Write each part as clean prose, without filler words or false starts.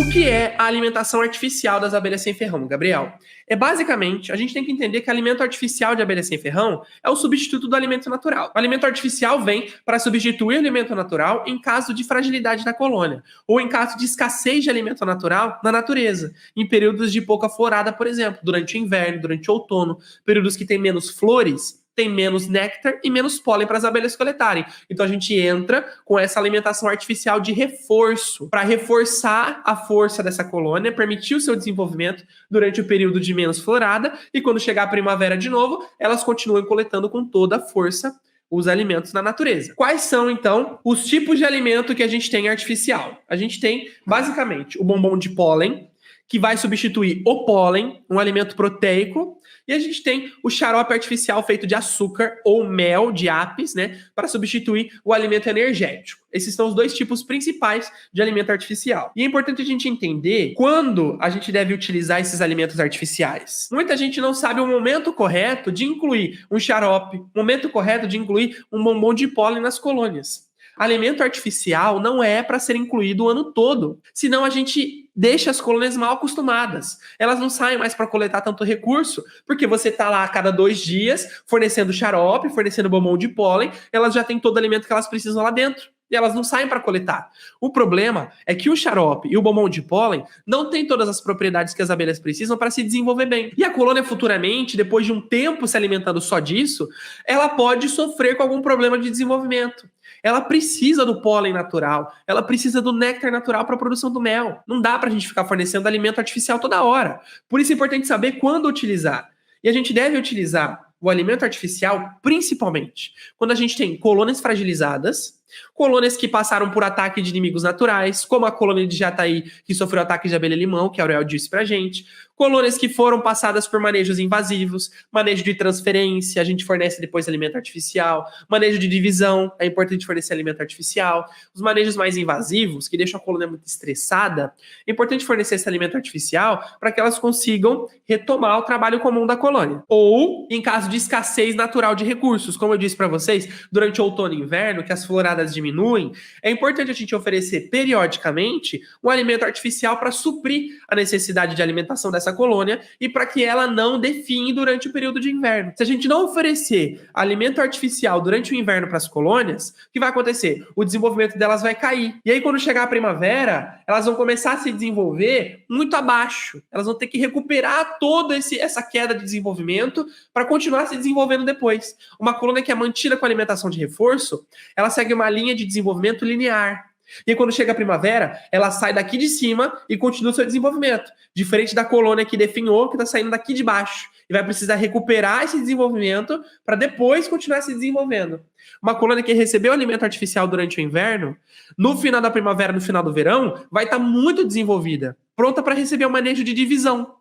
O que é a alimentação artificial das abelhas sem ferrão, Gabriel? Basicamente, a gente tem que entender que alimento artificial de abelha sem ferrão é o substituto do alimento natural. O alimento artificial vem para substituir o alimento natural em caso de fragilidade da colônia, ou em caso de escassez de alimento natural na natureza, em períodos de pouca florada, por exemplo, durante o inverno, durante o outono, períodos que tem menos flores, tem menos néctar e menos pólen para as abelhas coletarem. Então a gente entra com essa alimentação artificial de reforço, para reforçar a força dessa colônia, permitir o seu desenvolvimento durante o período de menos florada, e quando chegar a primavera de novo, elas continuam coletando com toda a força os alimentos na natureza. Quais são, então, os tipos de alimento que a gente tem artificial? A gente tem, basicamente, o bombom de pólen, que vai substituir o pólen, um alimento proteico, e a gente tem o xarope artificial feito de açúcar ou mel de apis, né, para substituir o alimento energético. Esses são os dois tipos principais de alimento artificial. E é importante a gente entender quando a gente deve utilizar esses alimentos artificiais. Muita gente não sabe o momento correto de incluir um xarope, o momento correto de incluir um bombom de pólen nas colônias. Alimento artificial não é para ser incluído o ano todo, senão a gente deixa as colônias mal acostumadas. Elas não saem mais para coletar tanto recurso, porque você está lá a cada 2 dias fornecendo xarope, fornecendo bombom de pólen, elas já têm todo o alimento que elas precisam lá dentro. E elas não saem para coletar. O problema é que o xarope e o bombom de pólen não têm todas as propriedades que as abelhas precisam para se desenvolver bem. E a colônia futuramente, depois de um tempo se alimentando só disso, ela pode sofrer com algum problema de desenvolvimento. Ela precisa do pólen natural, ela precisa do néctar natural para a produção do mel. Não dá para a gente ficar fornecendo alimento artificial toda hora. Por isso é importante saber quando utilizar. E a gente deve utilizar o alimento artificial principalmente quando a gente tem colônias fragilizadas, colônias que passaram por ataque de inimigos naturais, como a colônia de Jataí, que sofreu ataque de abelha-limão, que a Aurel disse pra gente, colônias que foram passadas por manejos invasivos, manejo de transferência, a gente fornece depois alimento artificial, manejo de divisão, é importante fornecer alimento artificial, os manejos mais invasivos, que deixam a colônia muito estressada, é importante fornecer esse alimento artificial para que elas consigam retomar o trabalho comum da colônia. Ou, em caso de escassez natural de recursos, como eu disse para vocês, durante o outono e inverno, que as floradas diminuem, é importante a gente oferecer periodicamente um alimento artificial para suprir a necessidade de alimentação dessa colônia e para que ela não definhe durante o período de inverno. Se a gente não oferecer alimento artificial durante o inverno para as colônias, o que vai acontecer? O desenvolvimento delas vai cair. E aí, quando chegar a primavera, elas vão começar a se desenvolver muito abaixo. Elas vão ter que recuperar toda essa queda de desenvolvimento para continuar se desenvolvendo depois. Uma colônia que é mantida com alimentação de reforço, ela segue uma linha de desenvolvimento linear. E aí, quando chega a primavera, ela sai daqui de cima e continua o seu desenvolvimento. Diferente da colônia que definhou, que está saindo daqui de baixo. E vai precisar recuperar esse desenvolvimento para depois continuar se desenvolvendo. Uma colônia que recebeu alimento artificial durante o inverno, no final da primavera, no final do verão, vai estar muito desenvolvida, pronta para receber o manejo de divisão.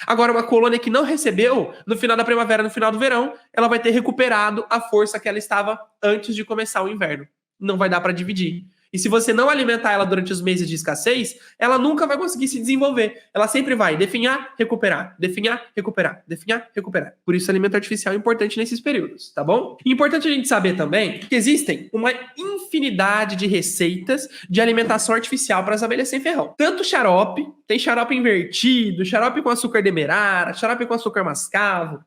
Agora, uma colônia que não recebeu, no final da primavera, no final do verão, ela vai ter recuperado a força que ela estava antes de começar o inverno. Não vai dar para dividir. E se você não alimentar ela durante os meses de escassez, ela nunca vai conseguir se desenvolver. Ela sempre vai definhar, recuperar, definhar, recuperar, definhar, recuperar. Por isso, o alimento artificial é importante nesses períodos, tá bom? E importante a gente saber também que existem uma infinidade de receitas de alimentação artificial para as abelhas sem ferrão. Tanto xarope, tem xarope invertido, xarope com açúcar demerara, xarope com açúcar mascavo,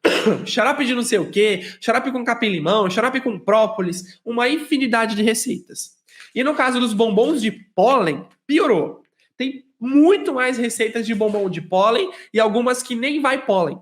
xarope de não sei o quê, xarope com capim-limão, xarope com própolis, uma infinidade de receitas. E no caso dos bombons de pólen, piorou. Tem muito mais receitas de bombom de pólen e algumas que nem vai pólen.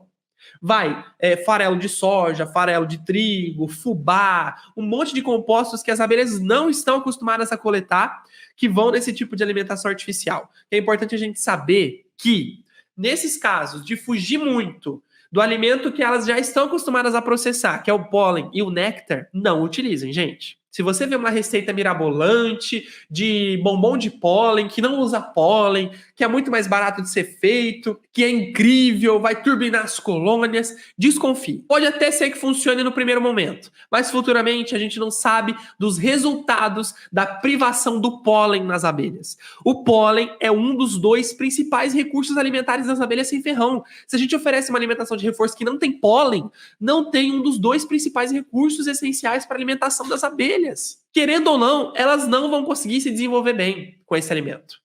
Vai farelo de soja, farelo de trigo, fubá, um monte de compostos que as abelhas não estão acostumadas a coletar, que vão nesse tipo de alimentação artificial. É importante a gente saber que, nesses casos de fugir muito do alimento que elas já estão acostumadas a processar, que é o pólen e o néctar, não utilizem, gente. Se você vê uma receita mirabolante de bombom de pólen, que não usa pólen, que é muito mais barato de ser feito, que é incrível, vai turbinar as colônias, desconfie. Pode até ser que funcione no primeiro momento, mas futuramente a gente não sabe dos resultados da privação do pólen nas abelhas. O pólen é um dos 2 principais recursos alimentares das abelhas sem ferrão. Se a gente oferece uma alimentação de reforço que não tem pólen, não tem um dos 2 principais recursos essenciais para a alimentação das abelhas. Querendo ou não, elas não vão conseguir se desenvolver bem com esse alimento.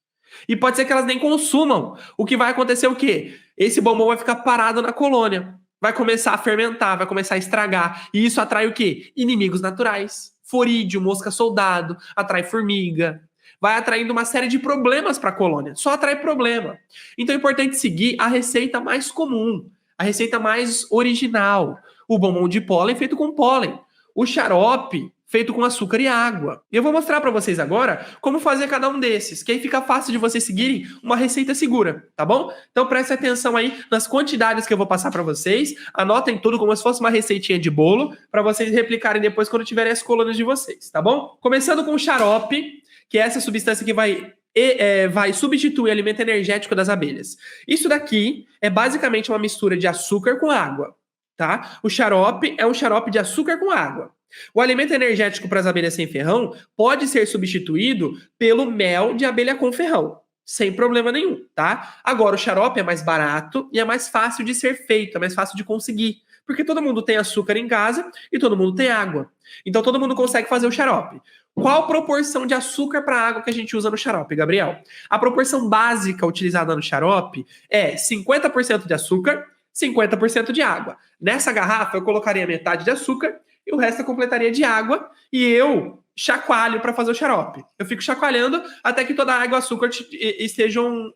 E pode ser que elas nem consumam. O que vai acontecer é o quê? Esse bombom vai ficar parado na colônia. Vai começar a fermentar, vai começar a estragar. E isso atrai o quê? Inimigos naturais. Forídeo, mosca-soldado, atrai formiga. Vai atraindo uma série de problemas para a colônia. Só atrai problema. Então é importante seguir a receita mais comum, a receita mais original. O bombom de pólen feito com pólen. O xarope feito com açúcar e água. E eu vou mostrar para vocês agora como fazer cada um desses, que aí fica fácil de vocês seguirem uma receita segura, tá bom? Então preste atenção aí nas quantidades que eu vou passar para vocês, anotem tudo como se fosse uma receitinha de bolo, para vocês replicarem depois quando tiverem as colônias de vocês, tá bom? Começando com o xarope, que é essa substância que vai substituir o alimento energético das abelhas. Isso daqui é basicamente uma mistura de açúcar com água, tá? O xarope é um xarope de açúcar com água. O alimento energético para as abelhas sem ferrão pode ser substituído pelo mel de abelha com ferrão, sem problema nenhum, tá? Agora, o xarope é mais barato e é mais fácil de ser feito, é mais fácil de conseguir, porque todo mundo tem açúcar em casa e todo mundo tem água. Então, todo mundo consegue fazer o xarope. Qual a proporção de açúcar para água que a gente usa no xarope, Gabriel? A proporção básica utilizada no xarope é 50% de açúcar, 50% de água. Nessa garrafa, eu colocaria metade de açúcar e o resto eu completaria de água e eu chacoalho para fazer o xarope. Eu fico chacoalhando até que toda a água e o açúcar estejam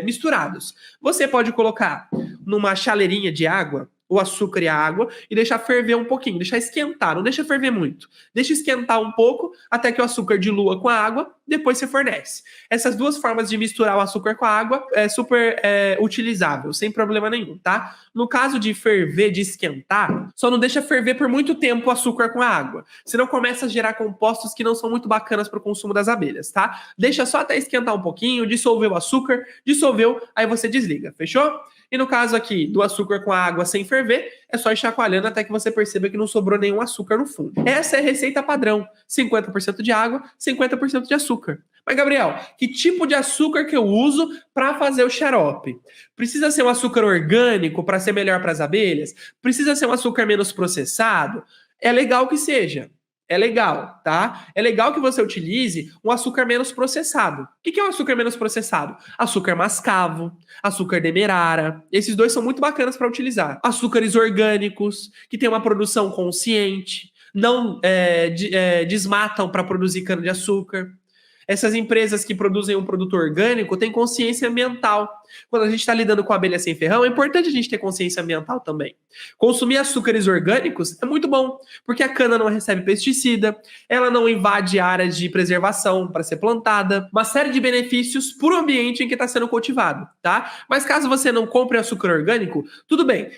misturados. Você pode colocar numa chaleirinha de água o açúcar e a água e deixar ferver um pouquinho, deixar esquentar, não deixa ferver muito. Deixa esquentar um pouco até que o açúcar dilua com a água, depois você fornece. Essas duas formas de misturar o açúcar com a água é super utilizável, sem problema nenhum, tá? No caso de ferver, de esquentar, só não deixa ferver por muito tempo o açúcar com a água, senão começa a gerar compostos que não são muito bacanas para o consumo das abelhas, tá? Deixa só até esquentar um pouquinho, dissolver o açúcar, dissolveu, aí você desliga, fechou? E no caso aqui do açúcar com a água sem ferver, é só ir chacoalhando até que você perceba que não sobrou nenhum açúcar no fundo. Essa é a receita padrão, 50% de água, 50% de açúcar. Mas, Gabriel, que tipo de açúcar que eu uso para fazer o xarope? Precisa ser um açúcar orgânico para ser melhor para as abelhas? Precisa ser um açúcar menos processado? É legal que seja. É legal, tá? É legal que você utilize um açúcar menos processado. O que é um açúcar menos processado? Açúcar mascavo, açúcar demerara. Esses dois são muito bacanas para utilizar. Açúcares orgânicos, que tem uma produção consciente, não desmatam para produzir cana-de-açúcar. Essas empresas que produzem um produto orgânico têm consciência ambiental. Quando a gente está lidando com a abelha sem ferrão, é importante a gente ter consciência ambiental também. Consumir açúcares orgânicos é muito bom, porque a cana não recebe pesticida, ela não invade áreas de preservação para ser plantada, uma série de benefícios para o ambiente em que está sendo cultivado, tá? Mas caso você não compre açúcar orgânico, tudo bem.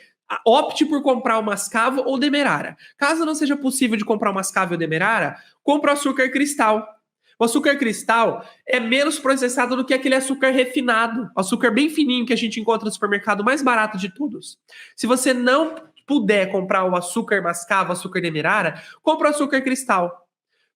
Opte por comprar o mascavo ou demerara. Caso não seja possível de comprar o mascavo ou demerara, compre o açúcar cristal. O açúcar cristal é menos processado do que aquele açúcar refinado, açúcar bem fininho que a gente encontra no supermercado, mais barato de todos. Se você não puder comprar o açúcar mascavo, açúcar demerara, compra o açúcar cristal.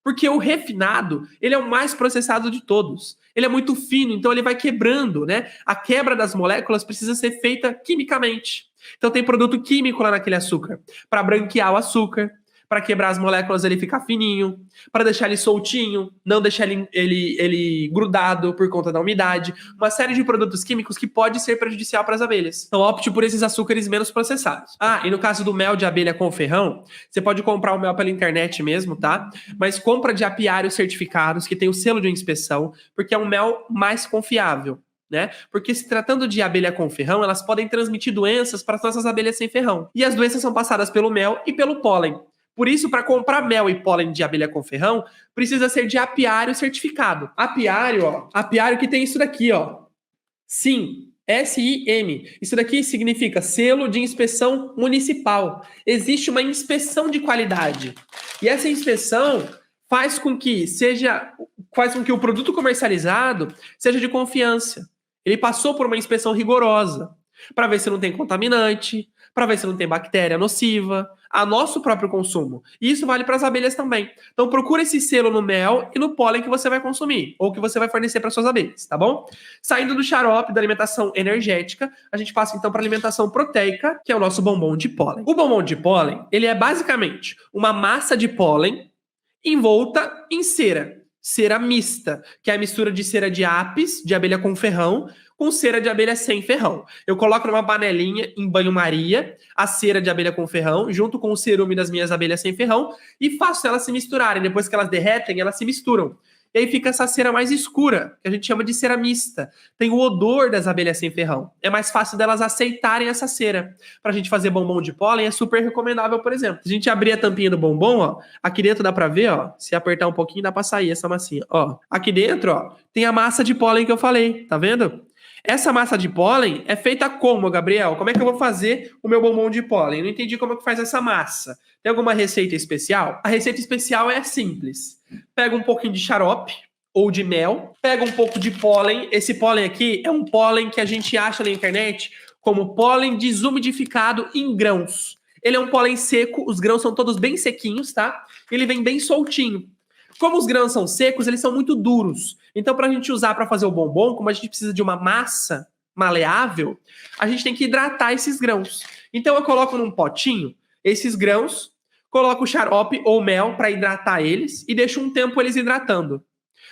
Porque o refinado, ele é o mais processado de todos. Ele é muito fino, então ele vai quebrando, né? A quebra das moléculas precisa ser feita quimicamente. Então tem produto químico lá naquele açúcar, para branquear o açúcar, para quebrar as moléculas ele ficar fininho, para deixar ele soltinho, não deixar ele grudado por conta da umidade, uma série de produtos químicos que pode ser prejudicial para as abelhas. Então opte por esses açúcares menos processados. E no caso do mel de abelha com ferrão, você pode comprar o mel pela internet mesmo, tá? Mas compra de apiários certificados, que tem o selo de inspeção, porque é um mel mais confiável. Né? Porque se tratando de abelha com ferrão, elas podem transmitir doenças para as nossas abelhas sem ferrão. E as doenças são passadas pelo mel e pelo pólen. Por isso, para comprar mel e pólen de abelha com ferrão, precisa ser de apiário certificado. Apiário que tem isso daqui, ó. SIM, SIM. Isso daqui significa selo de inspeção municipal. Existe uma inspeção de qualidade. E essa inspeção faz com que o produto comercializado seja de confiança. Ele passou por uma inspeção rigorosa para ver se não tem contaminante, para ver se não tem bactéria nociva, a nosso próprio consumo. E isso vale para as abelhas também. Então procura esse selo no mel e no pólen que você vai consumir, ou que você vai fornecer para suas abelhas, tá bom? Saindo do xarope, da alimentação energética, a gente passa então para a alimentação proteica, que é o nosso bombom de pólen. O bombom de pólen, ele é basicamente uma massa de pólen envolta em cera. cera mista, que é a mistura de cera de apis, de abelha com ferrão, com cera de abelha sem ferrão. Eu coloco numa panelinha em banho-maria a cera de abelha com ferrão, junto com o cerume das minhas abelhas sem ferrão, e faço elas se misturarem. Depois que elas derretem, elas se misturam. E aí fica essa cera mais escura, que a gente chama de cera mista. Tem o odor das abelhas sem ferrão. É mais fácil delas aceitarem essa cera. Pra gente fazer bombom de pólen é super recomendável, por exemplo. Se a gente abrir a tampinha do bombom, ó, aqui dentro dá pra ver, ó, se apertar um pouquinho dá pra sair essa massinha, ó. Aqui dentro, ó, tem a massa de pólen que eu falei, tá vendo? Essa massa de pólen é feita como, Gabriel? Como é que eu vou fazer o meu bombom de pólen? Eu não entendi como é que faz essa massa. Tem alguma receita especial? A receita especial é simples. Pega um pouquinho de xarope ou de mel, pega um pouco de pólen. Esse pólen aqui é um pólen que a gente acha na internet como pólen desumidificado em grãos. Ele é um pólen seco, os grãos são todos bem sequinhos, tá? Ele vem bem soltinho. Como os grãos são secos, eles são muito duros. Então, para a gente usar para fazer o bombom, como a gente precisa de uma massa maleável, a gente tem que hidratar esses grãos. Então, eu coloco num potinho esses grãos, coloco xarope ou mel para hidratar eles e deixo um tempo eles hidratando.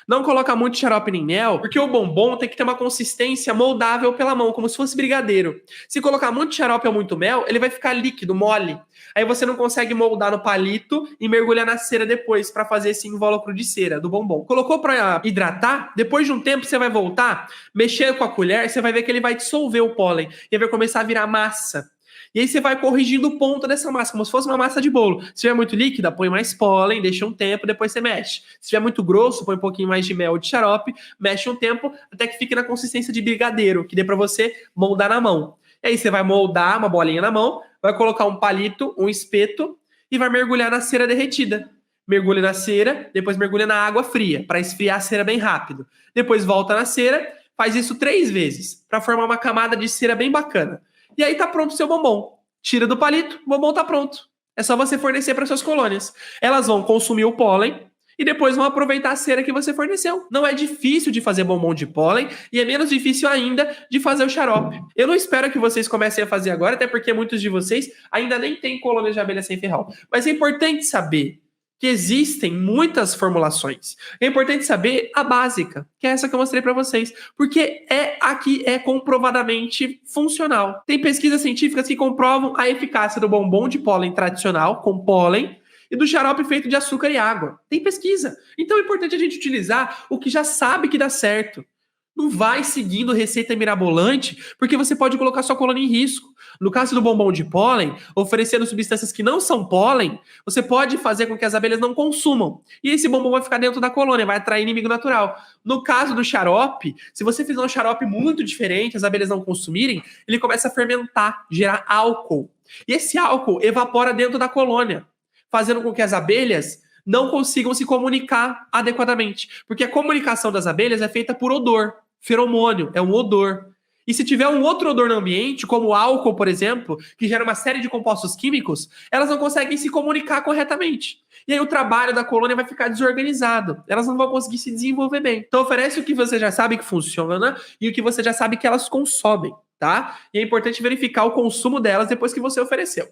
Não coloca muito xarope nem mel, porque o bombom tem que ter uma consistência moldável pela mão, como se fosse brigadeiro. Se colocar muito xarope ou muito mel, ele vai ficar líquido, mole. Aí você não consegue moldar no palito e mergulhar na cera depois para fazer esse invólucro de cera do bombom. Colocou para hidratar, depois de um tempo você vai voltar, mexer com a colher, você vai ver que ele vai dissolver o pólen e vai começar a virar massa. E aí você vai corrigindo o ponto dessa massa, como se fosse uma massa de bolo. Se tiver muito líquida, põe mais pólen, deixa um tempo, depois você mexe. Se tiver muito grosso, põe um pouquinho mais de mel ou de xarope, mexe um tempo, até que fique na consistência de brigadeiro, que dê para você moldar na mão. E aí você vai moldar uma bolinha na mão, vai colocar um palito, um espeto, e vai mergulhar na cera derretida. Mergulha na cera, depois mergulha na água fria, para esfriar a cera bem rápido. Depois volta na cera, faz isso 3 vezes, para formar uma camada de cera bem bacana. E aí tá pronto o seu bombom. Tira do palito, o bombom tá pronto. É só você fornecer para suas colônias. Elas vão consumir o pólen e depois vão aproveitar a cera que você forneceu. Não é difícil de fazer bombom de pólen e é menos difícil ainda de fazer o xarope. Eu não espero que vocês comecem a fazer agora, até porque muitos de vocês ainda nem têm colônias de abelha sem ferrão. Mas é importante saber que existem muitas formulações. É importante saber a básica, que é essa que eu mostrei para vocês, porque aqui é comprovadamente funcional. Tem pesquisas científicas que comprovam a eficácia do bombom de pólen tradicional, com pólen, e do xarope feito de açúcar e água. Tem pesquisa. Então é importante a gente utilizar o que já sabe que dá certo. Não vai seguindo receita mirabolante, porque você pode colocar sua colônia em risco. No caso do bombom de pólen, oferecendo substâncias que não são pólen, você pode fazer com que as abelhas não consumam. E esse bombom vai ficar dentro da colônia, vai atrair inimigo natural. No caso do xarope, se você fizer um xarope muito diferente, as abelhas não consumirem, ele começa a fermentar, gerar álcool. E esse álcool evapora dentro da colônia, fazendo com que as abelhas não consigam se comunicar adequadamente. Porque a comunicação das abelhas é feita por odor. Feromônio é um odor. E se tiver um outro odor no ambiente, como o álcool, por exemplo, que gera uma série de compostos químicos, elas não conseguem se comunicar corretamente. E aí o trabalho da colônia vai ficar desorganizado. Elas não vão conseguir se desenvolver bem. Então oferece o que você já sabe que funciona e o que você já sabe que elas consomem, tá? E é importante verificar o consumo delas depois que você ofereceu.